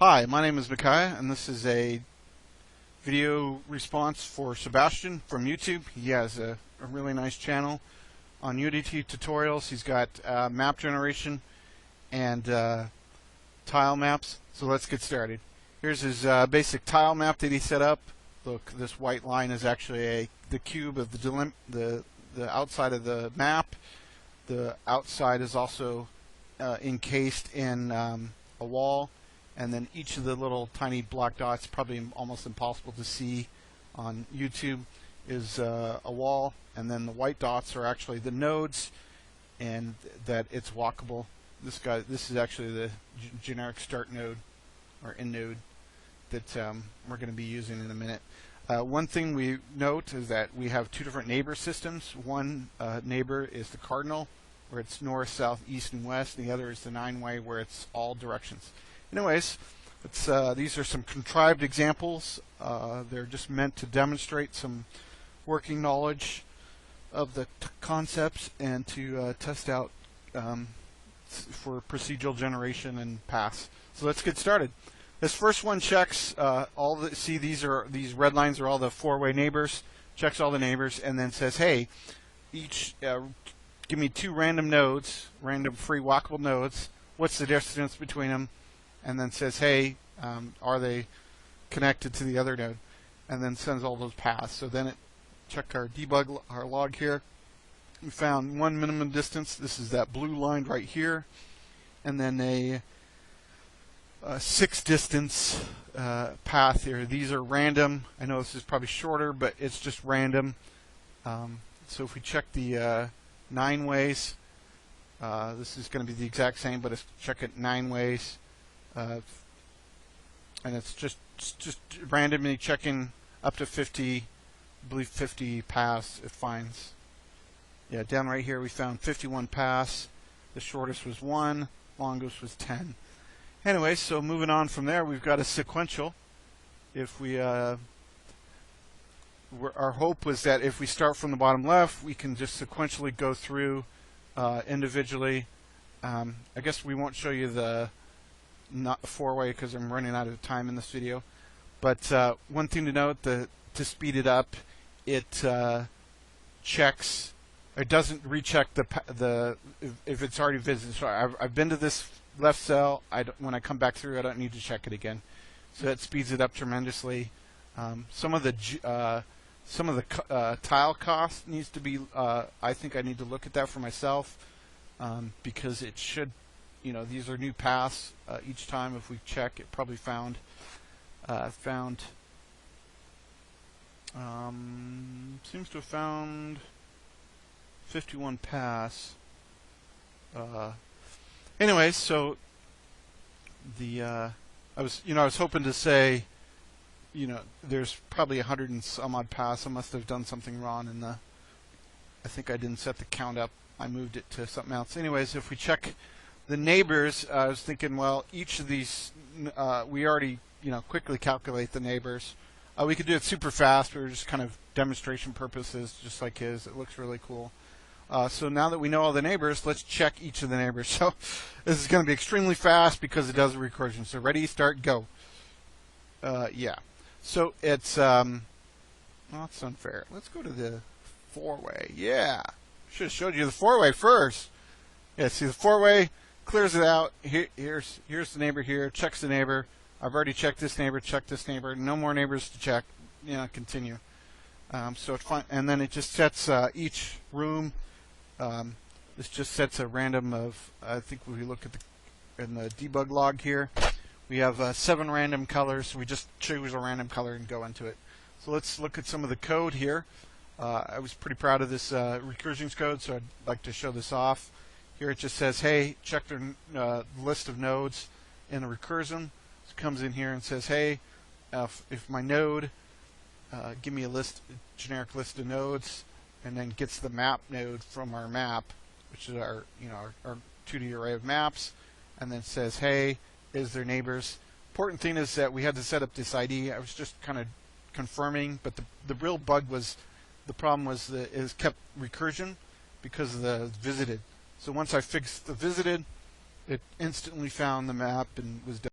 Hi, my name is Micaiah, and this is a video response for Sebastian from YouTube. He has a really nice channel on Unity tutorials. He's got map generation and tile maps. So let's get started. Here's his basic tile map that he set up. Look, this white line is actually the cube of the outside of the map. The outside is also encased in a wall. And then each of the little tiny black dots, probably almost impossible to see on YouTube, is a wall. And then the white dots are actually the nodes, and that it's walkable. This is actually the generic start node or end node that we're going to be using in a minute. One thing we note is that we have two different neighbor systems. One neighbor is the cardinal, where it's north, south, east, and west, and the other is the 9-way, where it's all directions. Anyways, these are some contrived examples. They're just meant to demonstrate some working knowledge of the concepts and to test out for procedural generation and paths. So let's get started. This first one checks these red lines are all the 4-way neighbors. Checks all the neighbors and then says, hey, each give me two random nodes, random free walkable nodes. What's the distance between them? And then says, hey, are they connected to the other node? And then sends all those paths. So then it checked our our log here. We found one minimum distance. This is that blue line right here. And then a 6 distance path here. These are random. I know this is probably shorter, but it's just random. So if we check the 9 ways, this is going to be the exact same, but let's check it 9 ways. And it's just randomly checking up to 50, I believe 50 paths it finds. Yeah, down right here we found 51 paths. The shortest was 1, longest was 10. Anyway, so moving on from there, we've got a sequential. If we our hope was that if we start from the bottom left, we can just sequentially go through individually. I guess we won't show you the not 4-way because I'm running out of time in this video. But one thing to note, to speed it up, it checks. It doesn't recheck if it's already visited. So I've been to this left cell. When I come back through, I don't need to check it again. So that speeds it up tremendously. Some of the tile cost needs to be. I think I need to look at that for myself because it should. These are new paths each time. If we check, it probably found seems to have found 51 paths. Anyways, so I was hoping to say, there's probably 100 and some odd paths. I must have done something wrong in I think I didn't set the count up. I moved it to something else. Anyways, if we check the neighbors, I was thinking, well, each of these, we already, quickly calculate the neighbors. We could do it super fast. We were just kind of demonstration purposes, just like his. It looks really cool. So now that we know all the neighbors, let's check each of the neighbors. So this is going to be extremely fast because it does a recursion. So ready, start, go. Yeah. So it's, well, that's unfair. Let's go to the 4-way. Yeah. Should have showed you the 4-way first. Yeah, see the 4-way. Clears it out. Here's the neighbor here. Checks the neighbor. I've already checked this neighbor. Checked this neighbor. No more neighbors to check. Continue. So it's fine. And then it just sets each room. This just sets a random of. I think if we look at in the debug log here, we have 7 random colors. So we just choose a random color and go into it. So let's look at some of the code here. I was pretty proud of this recursions code, so I'd like to show this off. Here it just says, hey, check the list of nodes in the recursion. So it comes in here and says, hey, if my node, give me a generic list of nodes, and then gets the map node from our map, which is our 2D array of maps, and then says, hey, is there neighbors? Important thing is that we had to set up this ID. I was just kind of confirming, but the real bug was, the problem was that it kept recursion because of the visited. So once I fixed the visited, it instantly found the map and was done.